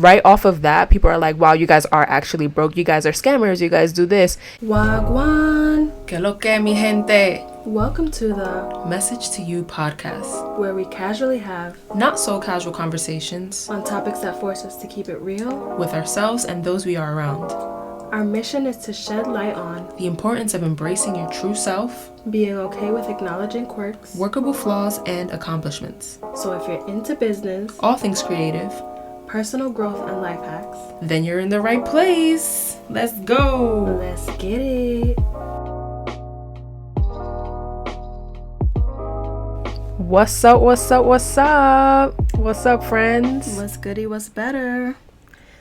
right off of that, people are like, wow, you guys are actually broke. You guys are scammers. You guys do this. Wagwan. Que lo que, mi gente? Welcome to the Message to You podcast, where we casually have not so casual conversations on topics that force us to keep it real with ourselves and those we are around. Our mission is to shed light on The importance of embracing your true self, being okay with acknowledging quirks, workable flaws, and accomplishments. So if you're into business, all things creative, personal growth, and life hacks, then you're in the right place. Let's go. Let's get it. What's up, what's up, what's up? What's up, friends? What's goody, what's better?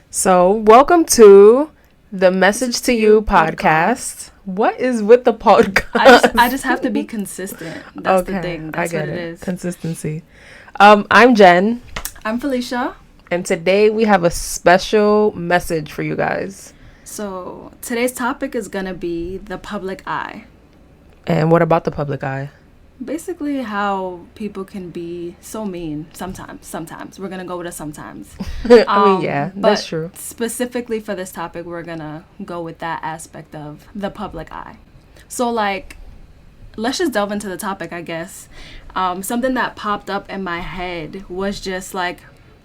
So, welcome to the Message to You podcast. What is with the podcast? I just have to be consistent. That's the thing. That's what it is. Consistency. I'm Jen. I'm Phillisha. And today we have a special message for you guys. So, today's topic is going to be the public eye. And what about the public eye? Basically how people can be so mean sometimes. We're going to go with a sometimes. Yeah, that's true. Specifically for this topic, we're going to go with that aspect of the public eye. So, let's just delve into the topic, I guess. Something that popped up in my head was just,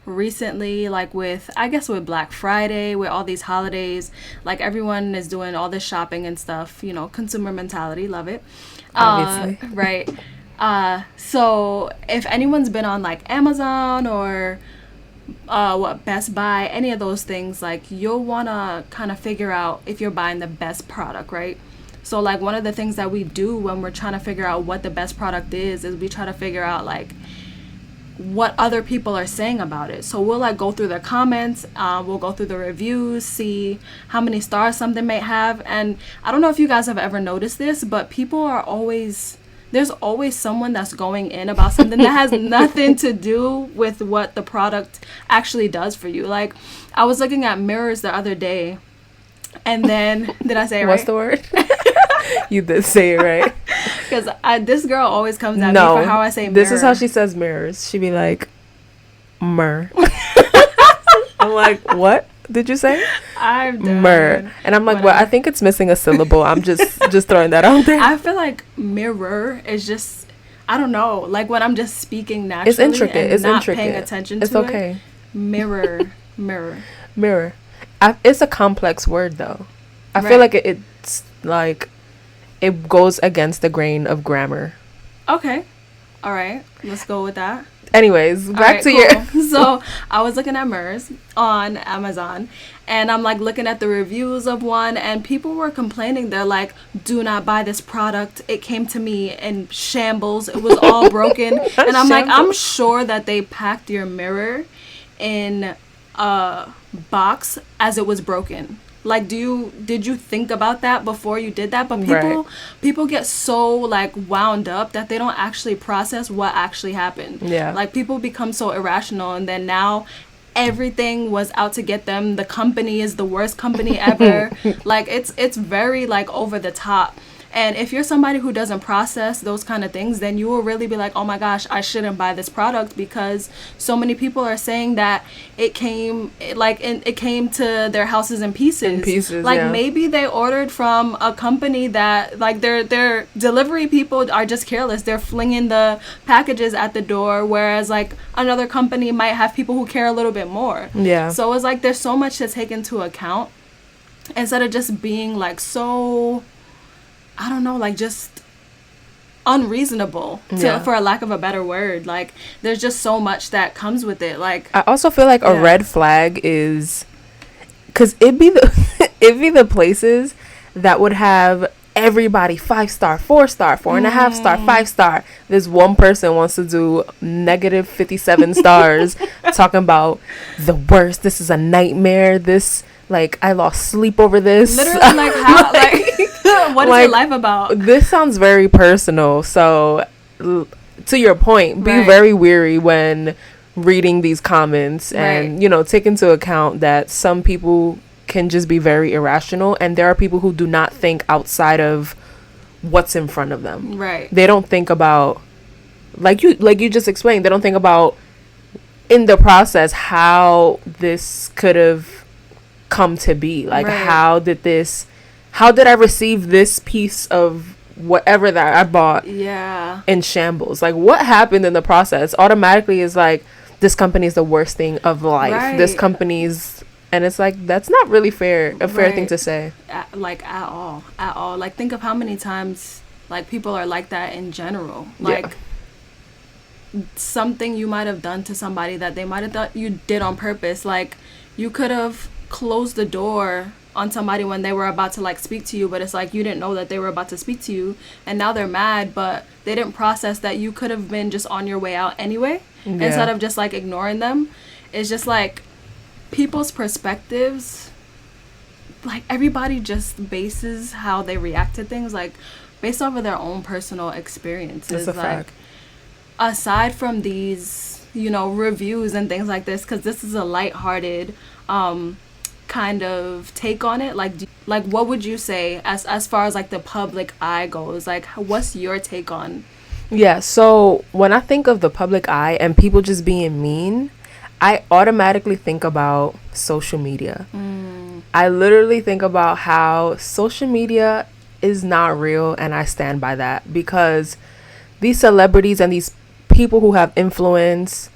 recently, with Black Friday, with all these holidays, everyone is doing all this shopping and stuff, consumer mentality, love it. Obviously. Right. So if anyone's been on Amazon or Best Buy, any of those things, you'll want to kind of figure out if you're buying the best product, right? So one of the things that we do when we're trying to figure out what the best product is we try to figure out what other people are saying about it. So we'll go through their comments, we'll go through the reviews, see how many stars something may have. And I don't know if you guys have ever noticed this, but there's always someone that's going in about something that has nothing to do with what the product actually does for you. I was looking at mirrors the other day, and then did I say it right? What's the word? You did say it right. Because this girl always comes at me for how I say mirror. This is how she says mirrors. She be like, myrrh. I'm like, what did you say? I'm done. Myrrh. And I'm like, well, I think it's missing a syllable. I'm just throwing that out there. I feel like mirror is just, I don't know, when I'm just speaking naturally. It's intricate. And it's not intricate. paying attention to it's okay. it. Mirror. Mirror. It's a complex word, though. I feel like it's it goes against the grain of grammar. Okay. All right. Let's go with that. Anyways, back to your... So, I was looking at mirrors on Amazon, and I'm, looking at the reviews of one, and people were complaining. They're like, do not buy this product. It came to me in shambles. It was all broken. And I'm like, I'm sure that they packed your mirror in a box as it was broken. Did you think about that before you did that? But people get so wound up that they don't actually process what actually happened. Yeah. People become so irrational, and then now everything was out to get them. The company is the worst company ever. It's very over the top. And if you're somebody who doesn't process those kind of things, then you will really be like, oh my gosh, I shouldn't buy this product because so many people are saying that it came to their houses in pieces. Maybe they ordered from a company that their delivery people are just careless. They're flinging the packages at the door, whereas another company might have people who care a little bit more. Yeah. So it's there's so much to take into account instead of just being so, I don't know, just unreasonable, for a lack of a better word. There's just so much that comes with it. I also feel a red flag is, because it'd be the places that would have everybody 5-star, 4-star, 4.5-star, 5-star. This one person wants to do negative 57 stars, talking about the worst. This is a nightmare. This, I lost sleep over this. Literally, how, what is your life about? This sounds very personal. So, to your point, be very wary when reading these comments, and take into account that some people can just be very irrational, and there are people who do not think outside of what's in front of them. Right. They don't think about, like you just explained, they don't think about in the process how this could have come to be. Like, Right. how did I receive this piece of whatever that I bought Yeah. in shambles? Like, what happened in the process automatically is like, this company is the worst thing of life. Right. This company's, and it's like, that's not really a fair thing Right. to say. Like, at all. Like, think of how many times, like, people are like that in general. Yeah. Like, something you might have done to somebody that they might have thought you did on purpose. Like, you could have closed the door on somebody when they were about to, like, speak to you, but it's like you didn't know that they were about to speak to you, and now they're mad, but they didn't process that you could have been just on your way out anyway. Yeah. Instead of just, like, ignoring them. It's just like people's perspectives, like, everybody just bases how they react to things, like, based off of their own personal experiences. That's a like, fact. aside from these, reviews and things like this, because this is a lighthearted kind of take on it. Like, what would you say as far as, like, the public eye goes? Like, what's your take on? Yeah, so when I think of the public eye and people just being mean, I automatically think about social media. I literally think about how social media is not real, and I stand by that, because these celebrities and these people who have influence,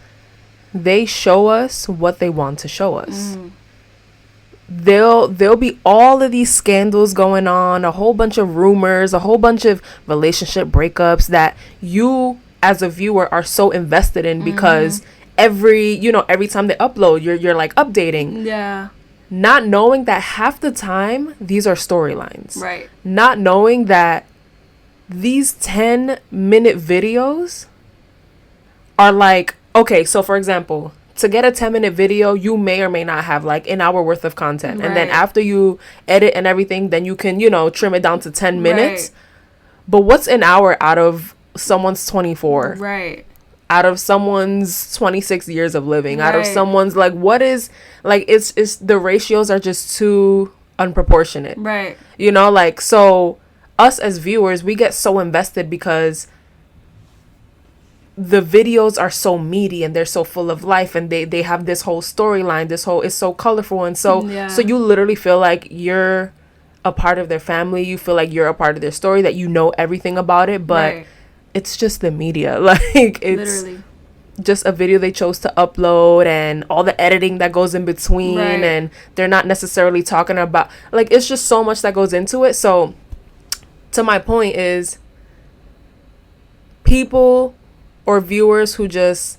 they show us what they want to show us. There'll be all of these scandals going on, a whole bunch of rumors, a whole bunch of relationship breakups that you as a viewer are so invested in, because every time they upload, you're like updating, Yeah. not knowing that half the time these are storylines. Right. Not knowing that these 10-minute videos are like, okay, so for example, to get a 10-minute video, you may or may not have like an hour worth of content. And then Right. after you edit and everything, then you can, trim it down to 10 minutes. Right. But what's an hour out of someone's 24? Right. Out of someone's 26 years of living? Out of Right. someone's, like, what is, like, it's the ratios are just too unproportionate. Right. Like, so us as viewers, we get so invested because the videos are so meaty and they're so full of life, and they have this whole storyline, it's so colorful, and so you literally feel like you're a part of their family, you feel like you're a part of their story, that you know everything about it, but Right. it's just the media. Like, it's Literally. just a video they chose to upload, and all the editing that goes in between, Right. and they're not necessarily talking about, like, it's just so much that goes into it. So to my point is, people or viewers who just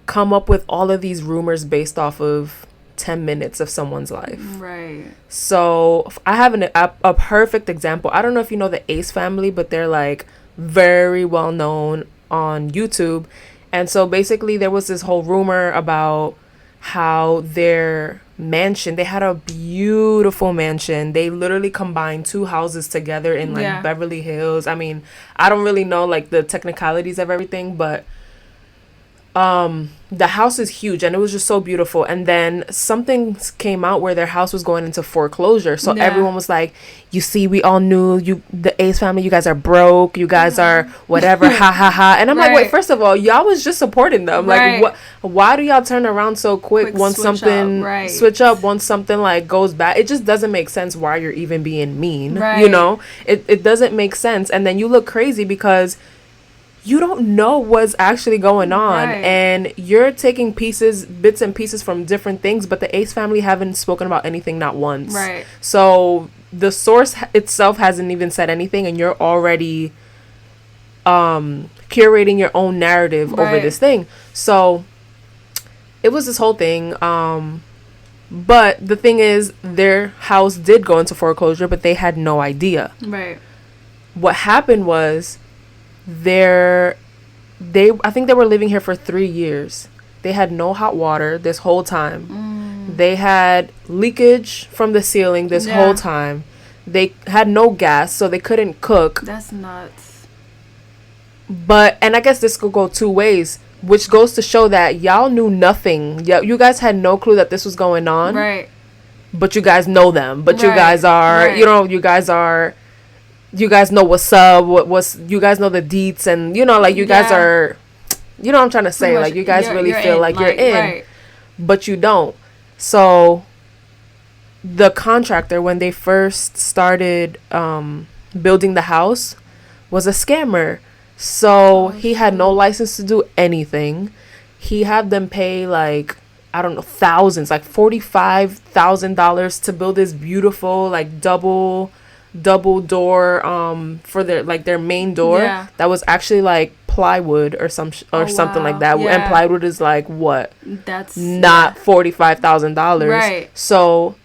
come up with all of these rumors based off of 10 minutes of someone's life. Right. So I have a perfect example. I don't know if you know the Ace family, but they're like very well known on YouTube. And so basically there was this whole rumor about how their mansion, they had a beautiful mansion. They literally combined two houses together in like Beverly Hills. I mean, I don't really know like the technicalities of everything, but the house is huge and it was just so beautiful. And then something came out where their house was going into foreclosure. So everyone was like, you see, we all knew the Ace family, you guys are broke, you guys are whatever, ha ha ha. And I'm like, wait, first of all, y'all was just supporting them. Like, why do y'all turn around so quick once something switch up, once something like goes bad? It just doesn't make sense why you're even being mean. It doesn't make sense. And then you look crazy because you don't know what's actually going on, and you're taking bits and pieces from different things, but the Ace family haven't spoken about anything, not once. So the source itself hasn't even said anything, and you're already curating your own narrative over this thing. So it was this whole thing. But the thing is, their house did go into foreclosure, but they had no idea. What happened was, I think they were living here for 3 years. They had no hot water this whole time. They had leakage from the ceiling this whole time. They had no gas, so they couldn't cook. That's nuts. And I guess this could go two ways, which goes to show that y'all knew nothing. You guys had no clue that this was going on. But you guys know them. But you guys are, you guys know what's up, you guys know the deets, and like you guys are, You know what I'm trying to say? Pretty Like, much you guys really feel in, like you're in, right. but you don't. So the contractor, when they first started building the house, was a scammer. So he had no license to do anything. He had them pay like, I don't know, thousands, like $45,000 to build this beautiful like double door for their main door that was actually like plywood or something like that. And plywood is like what? That's not $45,000. Right. So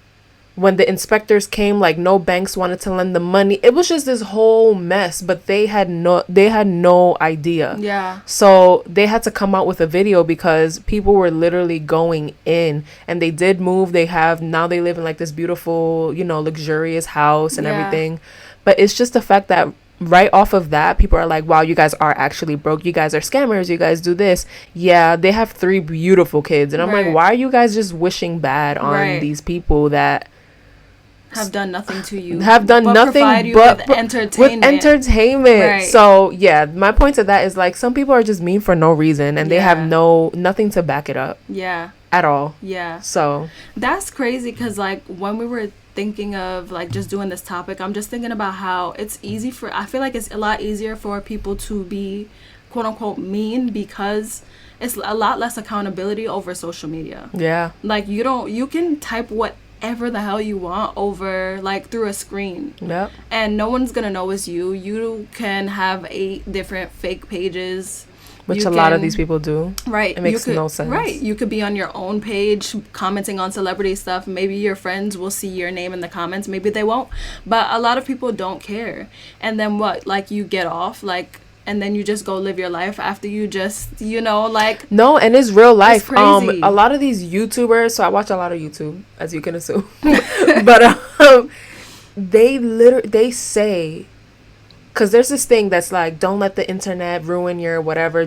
when the inspectors came, like no banks wanted to lend the money. It was just this whole mess, but they had no idea. Yeah. So they had to come out with a video because people were literally going in, and they did move. They live in like this beautiful, luxurious house and everything. But it's just the fact that right off of that, people are like, wow, you guys are actually broke. You guys are scammers. You guys do this. Yeah, they have 3 beautiful kids. And I'm like, why are you guys just wishing bad on these people that have done nothing to you, but entertainment. Right. So yeah, my point to that is like some people are just mean for no reason, and they have nothing to back it up at all. So that's crazy, because like when we were thinking of like just doing this topic, I'm just thinking about how I feel like it's a lot easier for people to be quote unquote mean, because it's a lot less accountability over social media. Like you can type whatever the hell you want over like through a screen, and no one's gonna know it's you. You can have 8 different fake pages, which a lot of these people do. Right. It makes no sense. Right. You could be on your own page commenting on celebrity stuff. Maybe your friends will see your name in the comments, maybe they won't, but a lot of people don't care. And then what, like you get off, like, and then you just go live your life after you just, like... No, and it's real life. It's crazy. A lot of these YouTubers, so I watch a lot of YouTube, as you can assume. But they say... Because there's this thing that's like, don't let the internet ruin your whatever.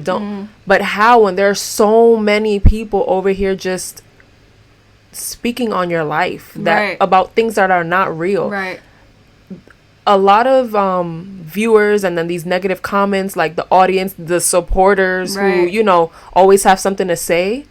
But how, when there are so many people over here just speaking on your life about things that are not real. Right. A lot of viewers, and then these negative comments, like the audience, the supporters who, always have something to say.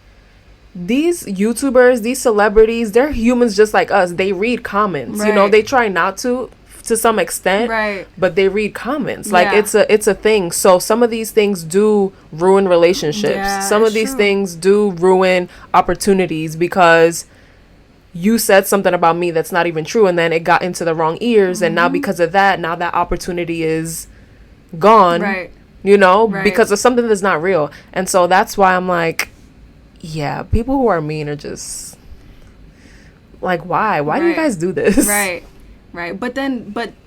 These YouTubers, these celebrities, they're humans just like us. They read comments. They try not to some extent, but they read comments. Like it's a thing. So some of these things do ruin relationships. Some of these things do ruin opportunities, because you said something about me that's not even true, and then it got into the wrong ears, and now because of that, now that opportunity is gone, because of something that's not real. And so that's why I'm like, yeah, people who are mean are just like, why do you guys do this? Right. But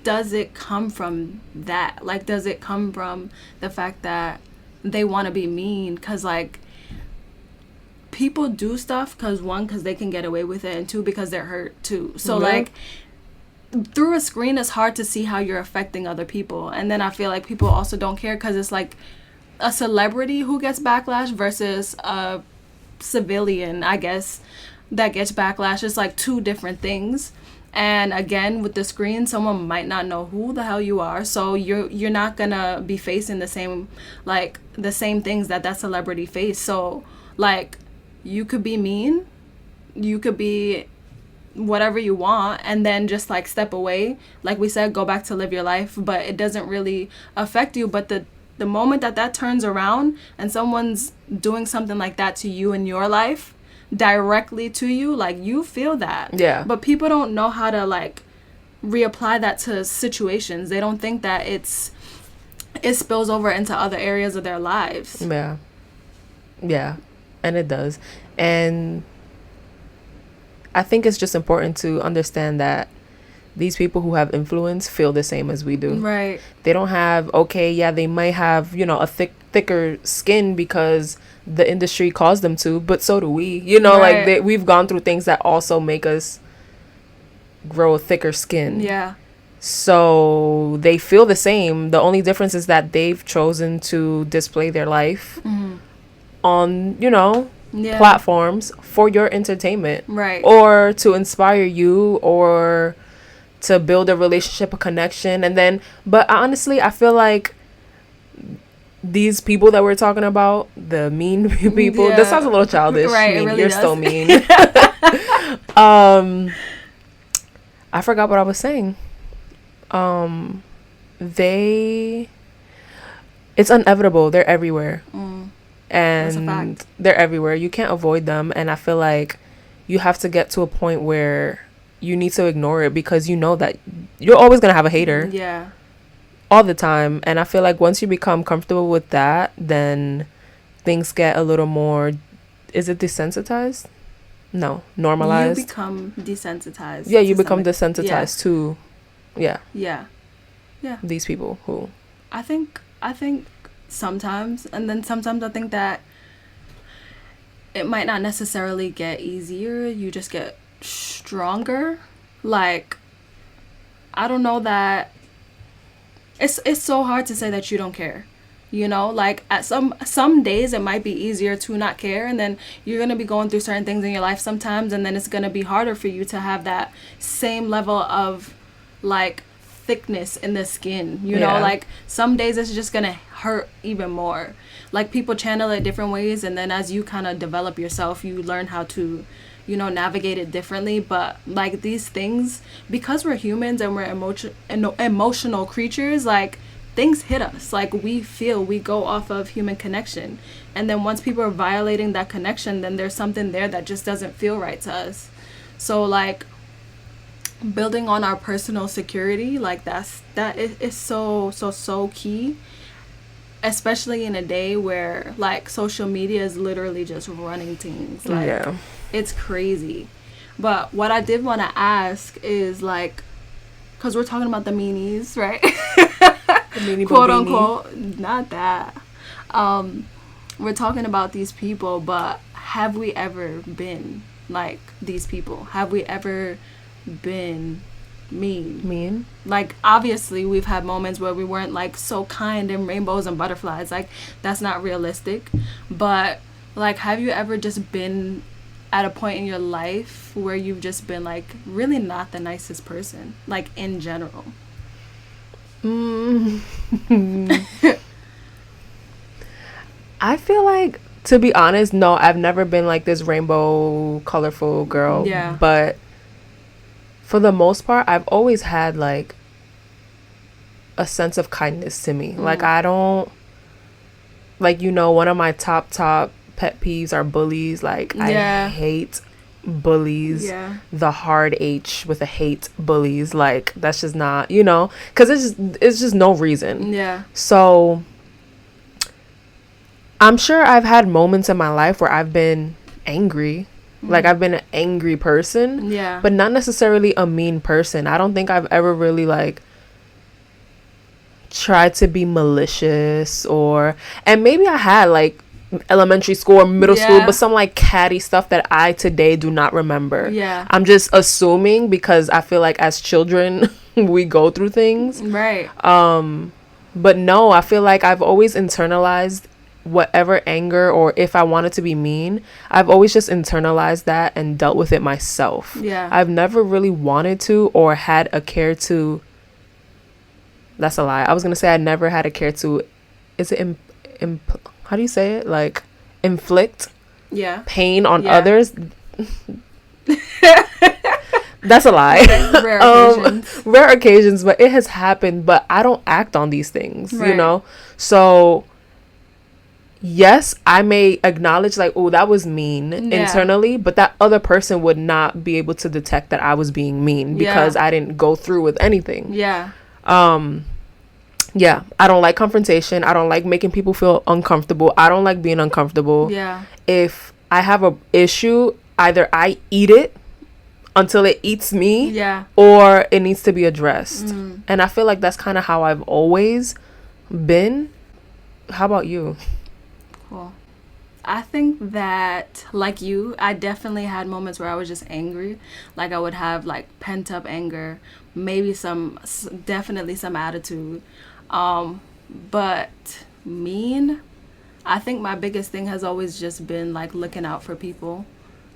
does it come from that? Like, does it come from the fact that they want to be mean? Because like, people do stuff because they can get away with it, and 2, because they're hurt too. So like, through a screen, it's hard to see how you're affecting other people. And then I feel like people also don't care, because it's like a celebrity who gets backlash versus a civilian, I guess, that gets backlash. It's like 2 different things. And again, with the screen, someone might not know who the hell you are, so you're not gonna be facing the same things that celebrity face. So like, you could be mean, you could be whatever you want, and then just like step away, like we said, go back to live your life, but it doesn't really affect you. But the moment that turns around and someone's doing something like that to you in your life, directly to you, like, you feel that. But people don't know how to like reapply that to situations. They don't think that it spills over into other areas of their lives. And it does. And I think it's just important to understand that these people who have influence feel the same as we do. Right. They don't have, they might have, a thicker skin because the industry caused them to, but so do we. Like we've gone through things that also make us grow a thicker skin. So they feel the same. The only difference is that they've chosen to display their life on, platforms for your entertainment. Or to inspire you, or to build a relationship, a connection. And then, but honestly, I feel like these people that we're talking about, the mean people, that sounds a little childish. Right, mean, it really you're does. so mean. I forgot what I was saying. It's inevitable. They're everywhere. That's a And fact. they're everywhere. You can't avoid them. And I feel like you have to get to a point where you need to ignore it, because you know that you're always going to have a hater. Yeah. All the time. And I feel like once you become comfortable with that, then things get a little more, is it desensitized? No, normalized. You become desensitized. Yeah, you become desensitized to Yeah. these people who I think sometimes, and then sometimes I think that it might not necessarily get easier. You just get stronger. Like, I don't know that it's so hard to say that you don't care. You know, like at some days it might be easier to not care, and then you're going to be going through certain things in your life sometimes, and then it's going to be harder for you to have that same level of like thickness in the skin, you know. Like some days it's just going to hurt even more. Like people channel it different ways, and then as you kind of develop yourself, you learn how to, you know, navigate it differently. But like these things, because we're humans and we're emotional creatures, like things hit us. Like we go off of human connection, and then once people are violating that connection, then there's something there that just doesn't feel right to us. So like building on our personal security, like that is so key, especially in a day where like social media is literally just running things. Like it's crazy. But what I did want to ask is, like, because we're talking about the meanies, right? Quote unquote, not that. We're talking about these people, but have we ever been like these people? Have we ever been mean? Like, obviously we've had moments where we weren't like so kind and rainbows and butterflies. Like, that's not realistic. But like, have you ever just been at a point in your life where you've just been like really not the nicest person, like in general? I feel like, to be honest, no, I've never been like this rainbow colorful girl. Yeah. But for the most part, I've always had like a sense of kindness to me. Like I don't, like, you know, one of my top pet peeves are bullies. Like I hate bullies. The hard H with a hate, bullies. Like that's just not, you know, because it's just no reason. So I'm sure I've had moments in my life where I've been angry. Like I've been an angry person, but not necessarily a mean person. I don't think I've ever really like tried to be malicious, and maybe I had like elementary school or middle school, but some like catty stuff that I today do not remember. I'm just assuming, because I feel like as children we go through things, right? But no, I feel like I've always internalized whatever anger, or if I wanted to be mean, I've always just internalized that and dealt with it myself. I've never really wanted to or had a care to. That's a lie. I was gonna say I never had a care to. Is it how do you say it? Like inflict pain on others. That's a lie. Rare occasions, but it has happened. But I don't act on these things, you know. So yes, I may acknowledge like, oh, that was mean internally, but that other person would not be able to detect that I was being mean because I didn't go through with anything. I don't like confrontation. I don't like making people feel uncomfortable. I don't like being uncomfortable. If I have a issue, either I eat it until it eats me, or it needs to be addressed. And I feel like that's kind of how I've always been. How about you? Cool. I think that, like you, I definitely had moments where I was just angry. Like I would have like pent up anger, maybe definitely some attitude. But mean, I think my biggest thing has always just been like looking out for people.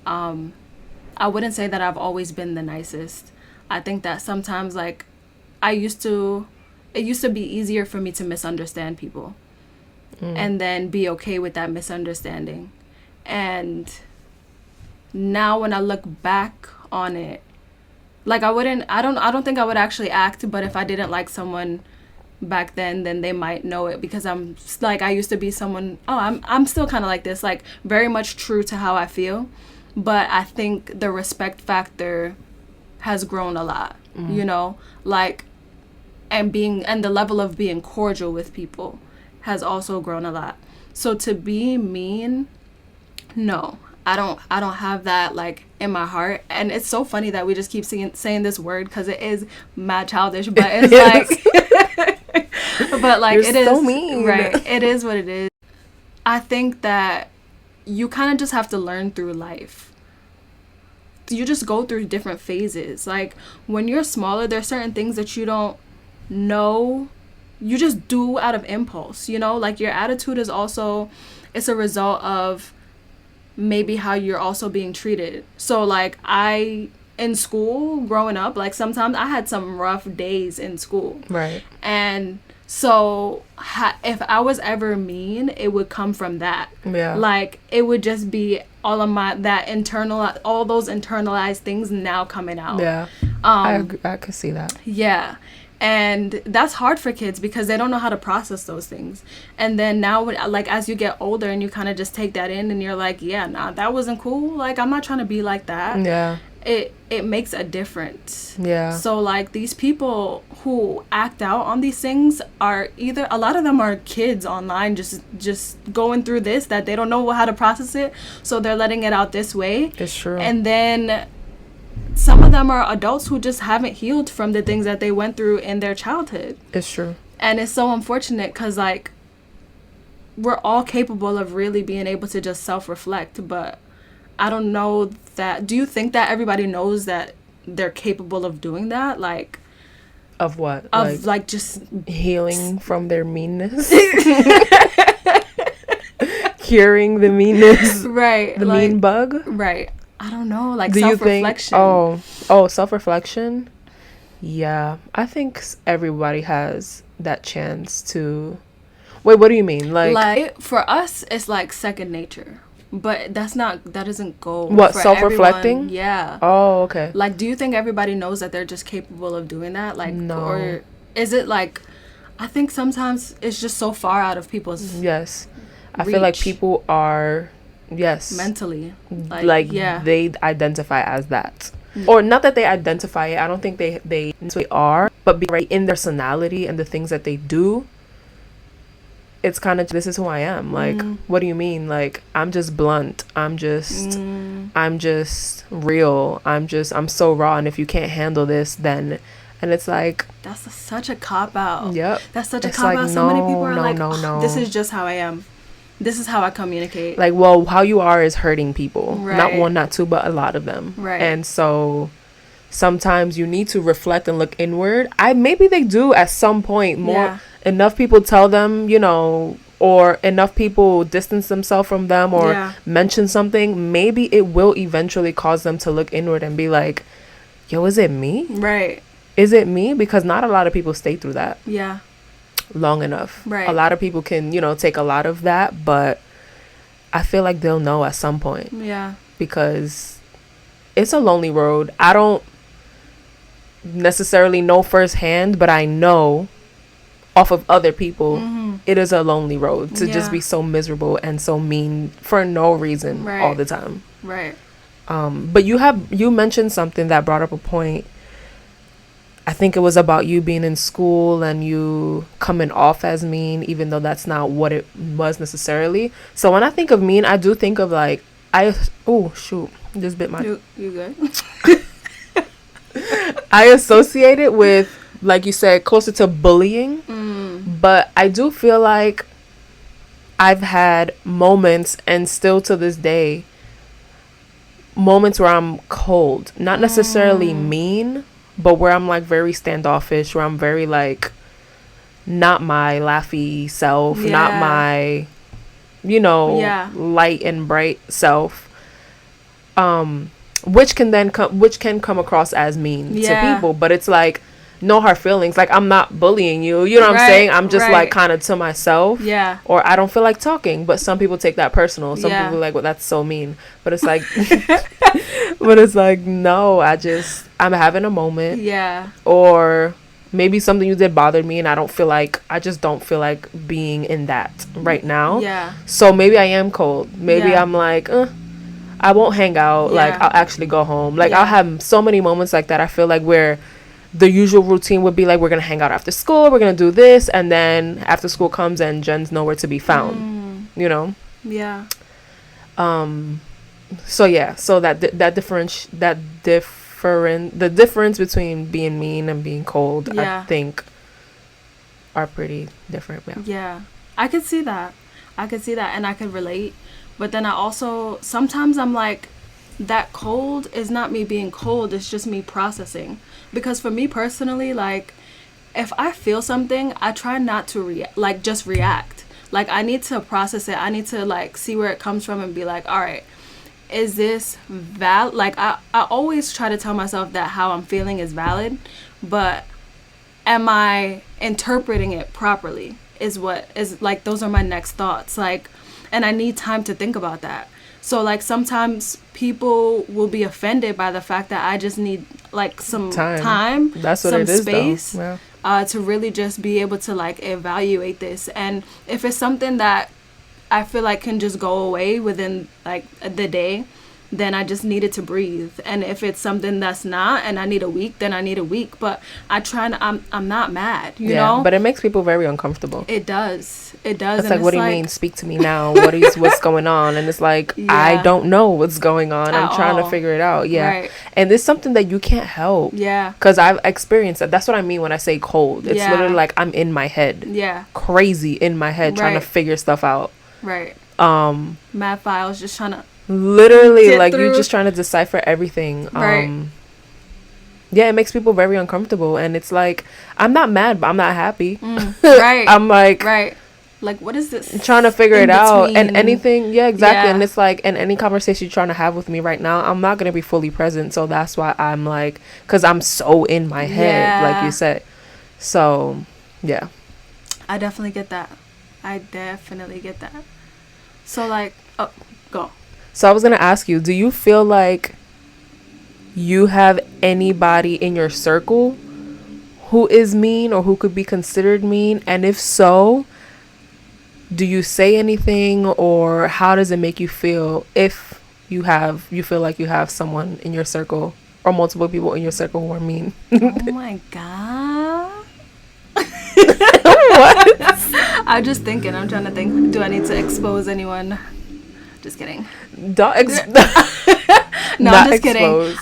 I wouldn't say that I've always been the nicest. I think that sometimes like it used to be easier for me to misunderstand people. and then be okay with that misunderstanding. And now when I look back on it, like I don't think I would actually act, but if I didn't like someone back then they might know it, because I'm like, I used to be someone, I'm still kind of like this, like very much true to how I feel, but I think the respect factor has grown a lot, you know, like, and the level of being cordial with people has also grown a lot. So to be mean, no, I don't have that like in my heart. And it's so funny that we just keep saying this word, because it is mad childish, but it's like but like, it is so mean. Right, it is what it is. I think that you kind of just have to learn through life. You just go through different phases. Like when you're smaller, there's certain things that you don't know, you just do out of impulse, you know, like your attitude is also, it's a result of maybe how you're also being treated. So like in school growing up, like sometimes I had some rough days in school, right? And so if I was ever mean, it would come from that. Yeah, like it would just be all of all those internalized things now coming out. Yeah, I could see that. Yeah. And that's hard for kids because they don't know how to process those things. And then now, like, as you get older and you kind of just take that in and you're like, yeah, nah, that wasn't cool. Like, I'm not trying to be like that. Yeah. It makes a difference. Yeah. So, like, these people who act out on these things are either, a lot of them are kids online just going through this, that they don't know how to process it. So they're letting it out this way. It's true. And then some of them are adults who just haven't healed from the things that they went through in their childhood. It's true. And it's so unfortunate because, like, we're all capable of really being able to just self-reflect, but I don't know that. Do you think that everybody knows that they're capable of doing that? Like, of what? Of, like just healing from their meanness? Curing the meanness? Right. The mean bug? Right. I don't know, like self-reflection. Self-reflection? Yeah. I think everybody has that chance to... Wait, what do you mean? Like for us, it's like second nature. But that doesn't go... What, self-reflecting? Everyone. Yeah. Oh, okay. Like, do you think everybody knows that they're just capable of doing that? Like, no. Or is it like... I think sometimes it's just so far out of people's... Yes. I feel like people are... Yes. Mentally. Like yeah. They identify as that. Or not that they identify it. I don't think they are. But right in their personality and the things that they do, it's kind of, this is who I am. Like, what do you mean? Like, I'm just blunt. I'm just real. I'm so raw. And if you can't handle this, then... And it's like... That's such a cop-out. Yep. That's such a cop-out. Like, so many people are like, this is just how I am. This is how I communicate. Like, well, how you are is hurting people. Right. Not one, not two, but a lot of them. Right. And so sometimes you need to reflect and look inward. Maybe they do at some point. Enough people tell them, you know, or enough people distance themselves from them or mention something. Maybe it will eventually cause them to look inward and be like, yo, is it me? Right. Is it me? Because not a lot of people stay through that. Yeah. Long enough. Right. A lot of people can, you know, take a lot of that, but I feel like they'll know at some point. Yeah. Because it's a lonely road. I don't necessarily know firsthand, but I know off of other people, it is a lonely road to just be so miserable and so mean for no reason all the time. Right. But you mentioned something that brought up a point. I think it was about you being in school and you coming off as mean, even though that's not what it was necessarily. So when I think of mean, I do think of like, just bit my... You good? I associate it with, like you said, closer to bullying. But I do feel like I've had moments, and still to this day, moments where I'm cold. Not necessarily mean, but where I'm like very standoffish, where I'm very like not my laughy self, not my, you know, light and bright self. Which can come across as mean to people, but it's like no hard feelings. Like, I'm not bullying you. You know what I'm saying? I'm just like kind of to myself. Yeah. Or I don't feel like talking. But some people take that personal. Some people are like, well, that's so mean. But it's like, but it's like, no, I'm having a moment. Yeah. Or maybe something you did bothered me and I just don't feel like being in that right now. Yeah. So maybe I am cold. Maybe I'm like, I won't hang out. Like, I'll actually go home. Like, I'll have so many moments like that. I feel like where the usual routine would be like, we're gonna hang out after school, we're gonna do this, and then after school comes and Jen's nowhere to be found. You know? Yeah. So yeah, so the difference between being mean and being cold, I think, are pretty different. Yeah. I could see that, and I could relate. But then I also, sometimes I'm like, that cold is not me being cold, it's just me processing. Because for me personally, like, if I feel something, I try not to just react. Like, I need to process it. I need to, like, see where it comes from and be like, all right, is this valid? Like, I always try to tell myself that how I'm feeling is valid, but am I interpreting it properly is what is, like, those are my next thoughts. Like, and I need time to think about that. So, like, sometimes people will be offended by the fact that I just need, like, some time. That's what some it is, space, though. Yeah. To really just be able to, like, evaluate this. And if it's something that I feel like can just go away within, like, the day, then I just needed to breathe. And if it's something that's not, and I need a week, then I need a week. But I'm not mad, you know? But it makes people very uncomfortable. It does. It's like, what do you mean? Speak to me now. What's going on? And it's like, I don't know what's going on. I'm trying to figure it out. Yeah. Right. And it's something that you can't help. Yeah. Because I've experienced that. That's what I mean when I say cold. It's literally like I'm in my head. Yeah. Crazy in my head, trying to figure stuff out. Right. Mad files, just trying to literally, like, you're just trying to decipher everything. Right. Yeah, it makes people very uncomfortable. And it's like, I'm not mad, but I'm not happy. Right. I'm like, right. Like, what is this? Trying to figure it out. And anything, exactly. And it's like, in any conversation you're trying to have with me right now, I'm not going to be fully present. So that's why I'm like, because I'm so in my head, like you said. So, yeah. I definitely get that. So, like, oh, go. So I was going to ask you, do you feel like you have anybody in your circle who is mean or who could be considered mean? And if so, do you say anything, or how does it make you feel if you feel like you have someone in your circle or multiple people in your circle who are mean? Oh my God. What? I'm just thinking. I'm trying to think. Do I need to expose anyone? Just kidding. No, I'm just kidding.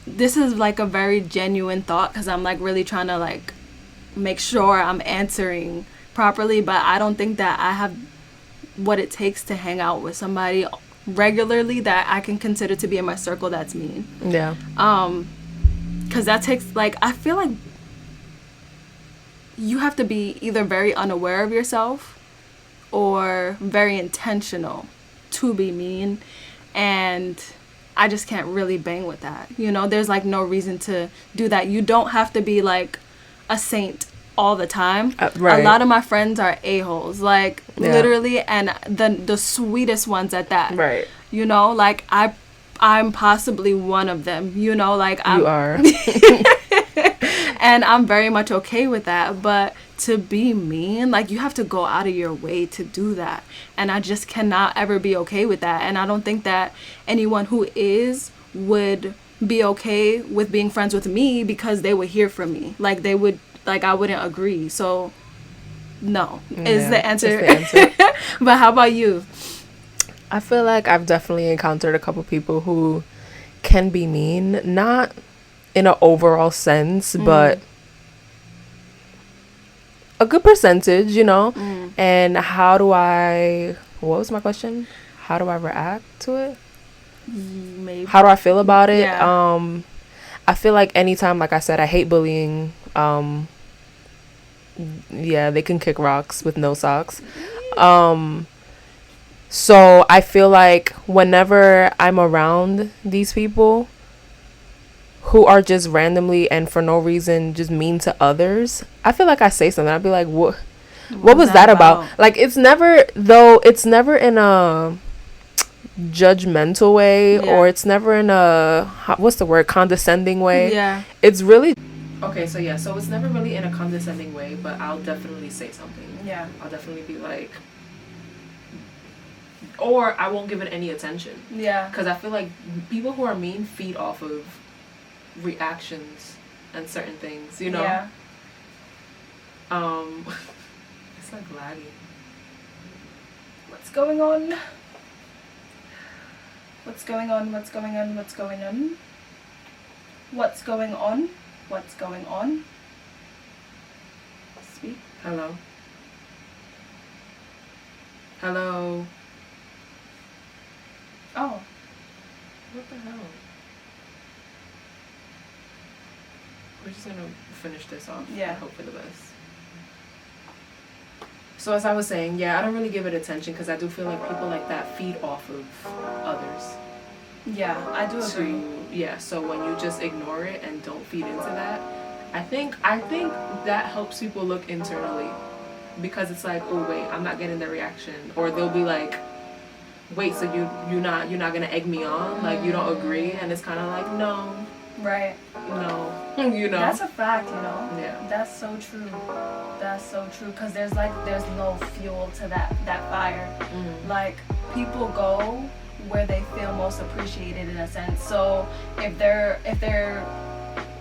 This is like a very genuine thought, because I'm like really trying to like make sure I'm answering properly, but I don't think that I have what it takes to hang out with somebody regularly that I can consider to be in my circle that's mean. Yeah. Because that takes, like, I feel like you have to be either very unaware of yourself or very intentional to be mean, and I just can't really bang with that. You know, there's like no reason to do that. You don't have to be like a saint all the time. Right. A lot of my friends are a-holes, like literally, and the sweetest ones at that. Right. You know, like I'm possibly one of them. You know, like you are. And I'm very much okay with that. But to be mean, like, you have to go out of your way to do that. And I just cannot ever be okay with that. And I don't think that anyone who would be okay with being friends with me, because they would hear from me. Like, they would, like, I wouldn't agree. So, no, is the answer. But how about you? I feel like I've definitely encountered a couple people who can be mean, not in an overall sense, but a good percentage, you know. And what was my question? How do I react to it? Maybe. How do I feel about it? Yeah. I feel like anytime, like I said, I hate bullying. They can kick rocks with no socks. So I feel like whenever I'm around these people who are just randomly and for no reason just mean to others, I feel like I say something, I'd be like, what was that about? Like, it's never in a judgmental way, or it's never in a, what's the word, condescending way. Yeah. It's really, okay, so yeah, so it's never really in a condescending way, but I'll definitely say something. Yeah. I'll definitely be like, or I won't give it any attention. Yeah. Because I feel like people who are mean feed off of reactions and certain things, you know? Yeah. It's like laggy. What's going on? What's going on? What's going on? What's going on? What's going on? What's going on? Speak. Hello. Hello. Oh. What the hell? We're just gonna finish this off. Yeah. And hope for the best. So as I was saying, yeah, I don't really give it attention because I do feel like people like that feed off of others. Yeah, I do agree. Yeah, so when you just ignore it and don't feed into that, I think that helps people look internally, because it's like, oh wait, I'm not getting the reaction, or they'll be like, wait, so you're not gonna egg me on, like you don't agree, and it's kind of like, no, right, no, you know, that's a fact, you know. Yeah, that's so true. That's so true, because there's no fuel to that fire. Like, people go where they feel most appreciated, in a sense. So if their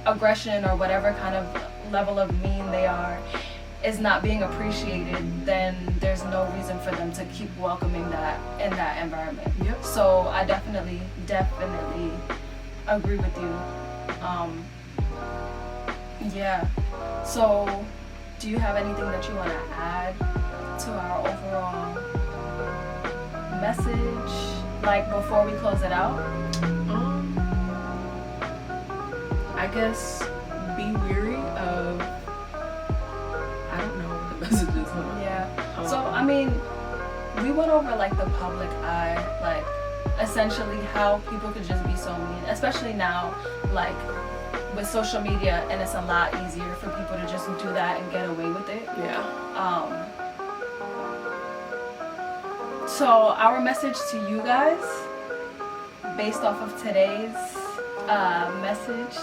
aggression or whatever kind of level of mean they are is not being appreciated, then there's no reason for them to keep welcoming that in that environment. Yep. So I definitely agree with you. Yeah. So do you have anything that you want to add to our overall message, like, before we close it out? I guess be weary of, I don't know what the message is. Yeah. So I mean, we went over like the public eye, like essentially how people could just be so mean, especially now, like with social media, and it's a lot easier for people to just do that and get away with it. Yeah. So our message to you guys, based off of today's message,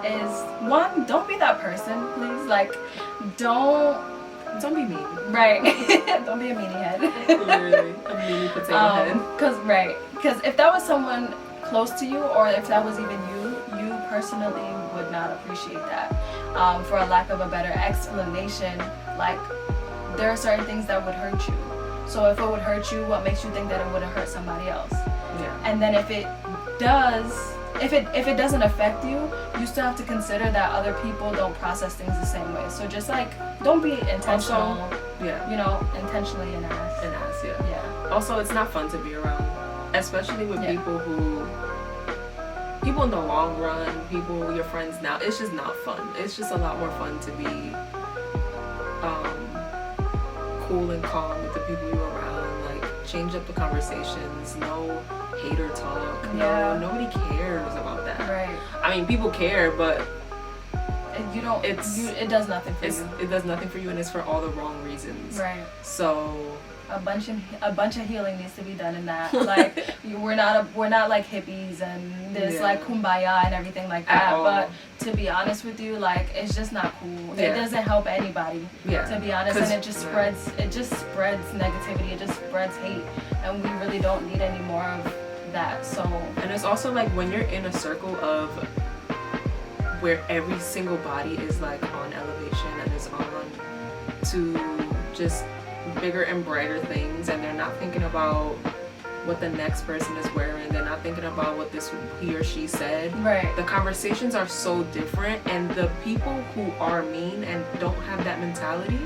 is, one, don't be that person, please. Like, don't be mean. Right. Don't be a meanie head. Literally, a meanie potato head. Because if that was someone close to you, or if that was even you personally would not appreciate that. For a lack of a better explanation, like, there are certain things that would hurt you. So if it would hurt you, what makes you think that it wouldn't hurt somebody else? Yeah. And then if it does, if it doesn't affect you, you still have to consider that other people don't process things the same way. So just like, don't be intentional. Also, yeah. You know, intentionally an ass. Yeah. Yeah. Also, it's not fun to be around, especially with people in the long run, people, your friends now. It's just not fun. It's just a lot more fun to be cool and calm with the people you're around. Like, change up the conversations. No hater talk. Yeah. No, nobody cares about that. Right. I mean, people care, but you don't. It does nothing for you. It does nothing for you, and it's for all the wrong reasons. Right. So a bunch of healing needs to be done in that. Like, we're not like hippies and this like kumbaya and everything like that. But to be honest with you, like, it's just not cool. It doesn't help anybody. To be honest, and it just spreads negativity. It just spreads hate, and we really don't need any more of that. So, and it's also like when you're in a circle of where every single body is like on elevation and is on to just bigger and brighter things, and they're not thinking about what the next person is wearing, they're not thinking about what he or she said. Right. The conversations are so different, and the people who are mean and don't have that mentality,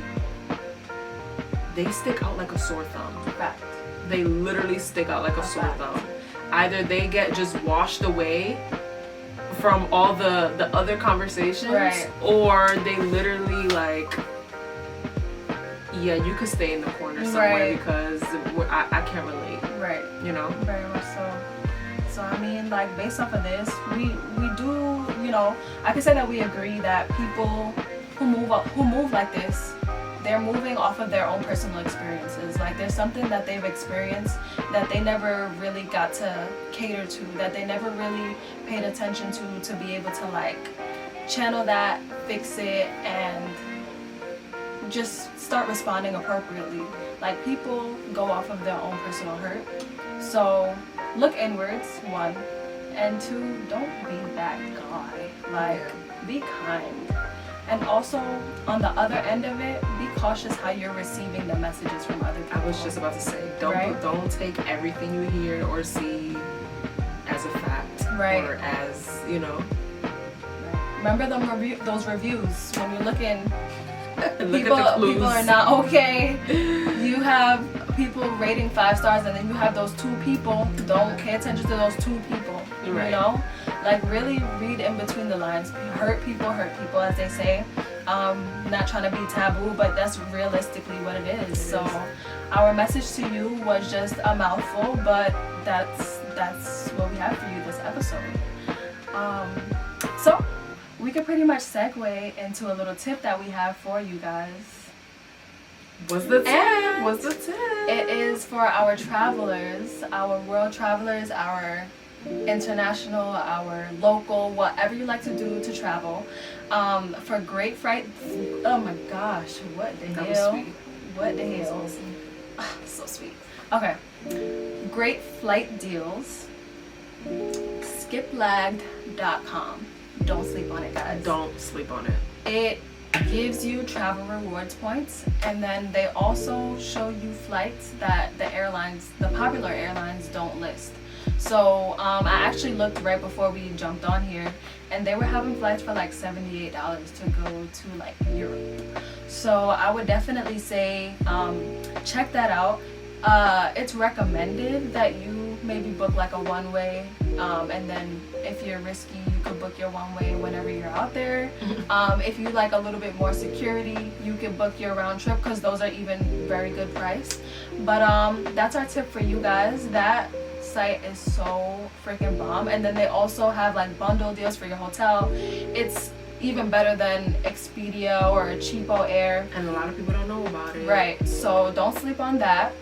they stick out like a sore thumb. Fact. They literally stick out like a sore thumb. Either they get just washed away from all the other conversations, right, or they literally like, yeah, you could stay in the corner somewhere, right, because I can't relate. Right. You know? Very much so. So I mean, like, based off of this, we do, you know, I can say that we agree that people who move like this, they're moving off of their own personal experiences. Like, there's something that they've experienced that they never really got to cater to, that they never really paid attention to be able to, like, channel that, fix it, and just start responding appropriately. Like, people go off of their own personal hurt. So look inwards, one, and two, don't be that guy. Like, be kind. And also, on the other end of it, be cautious how you're receiving the messages from other people. I was just about to say, don't take everything you hear or see as a fact, or as, you know. Remember those reviews when you're looking. Look at the clues. People are not okay. You have people rating 5 stars, and then you have those 2 people. Don't pay attention to those 2 people. Right. You know, like, really read in between the lines. Hurt people, as they say. Not trying to be taboo, but that's realistically what it is. So our message to you was just a mouthful, but that's what we have for you this episode. So we could pretty much segue into a little tip that we have for you guys. What's the tip? It is for our travelers, our world travelers, our international, our local, whatever you like to do to travel. For great flight. Oh my gosh, what the hell? Sweet. What the hell? Awesome. Oh, so sweet. Okay. Great flight deals. Skiplagged.com. Don't sleep on it, guys. Don't sleep on it. It gives you travel rewards points, and then they also show you flights that the popular airlines don't list. So I actually looked right before we jumped on here, and they were having flights for like $78 to go to like Europe. So I would definitely say check that out. It's recommended that you maybe book like a one-way, and then if you're risky, you could book your one-way whenever you're out there. If you like a little bit more security, you can book your round trip, because those are even very good price. But that's our tip for you guys. That site is so freaking bomb. And then they also have like bundle deals for your hotel. It's even better than Expedia or Cheapo Air, and a lot of people don't know about it. Right, so don't sleep on that.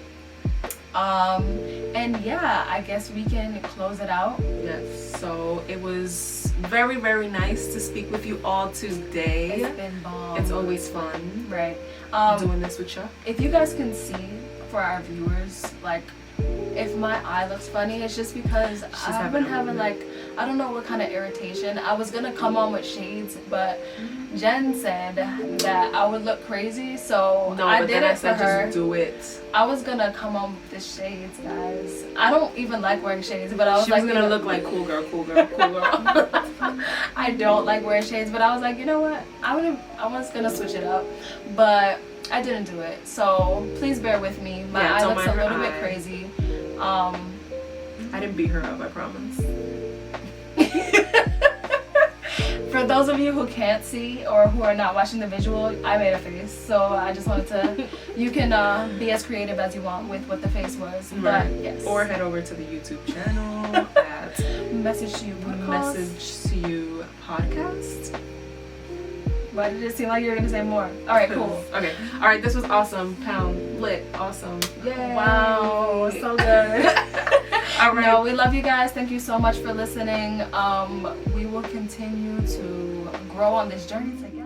And yeah, I guess we can close it out. Yes, so it was very, very nice to speak with you all today. It's been bomb. It's always fun, right? doing this with you. If you guys can see, for our viewers, like, if my eye looks funny, it's just because I've been having like, I don't know what kind of irritation. I was gonna come on with shades, but Jen said that I would look crazy, so I did it for her. Just do it. I was gonna come on with the shades, guys. I don't even like wearing shades, but I was like, she was gonna look like cool girl. I don't like wearing shades, but I was like, you know what? I was gonna switch it up, but I didn't do it. So please bear with me. My eye looks a little bit crazy. I didn't beat her up, I promise. For those of you who can't see or who are not watching the visual, I made a face. So I just wanted to, you can be as creative as you want with what the face was. Right. But yes. Or head over to the YouTube channel at Message to You Podcast. Message to You Podcast. Why did it seem like you were going to say more? All right, cool. Okay. All right, this was awesome. Pound. Lit. Awesome. Yay. Wow. So good. All right. No, we love you guys. Thank you so much for listening. We will continue to grow on this journey together.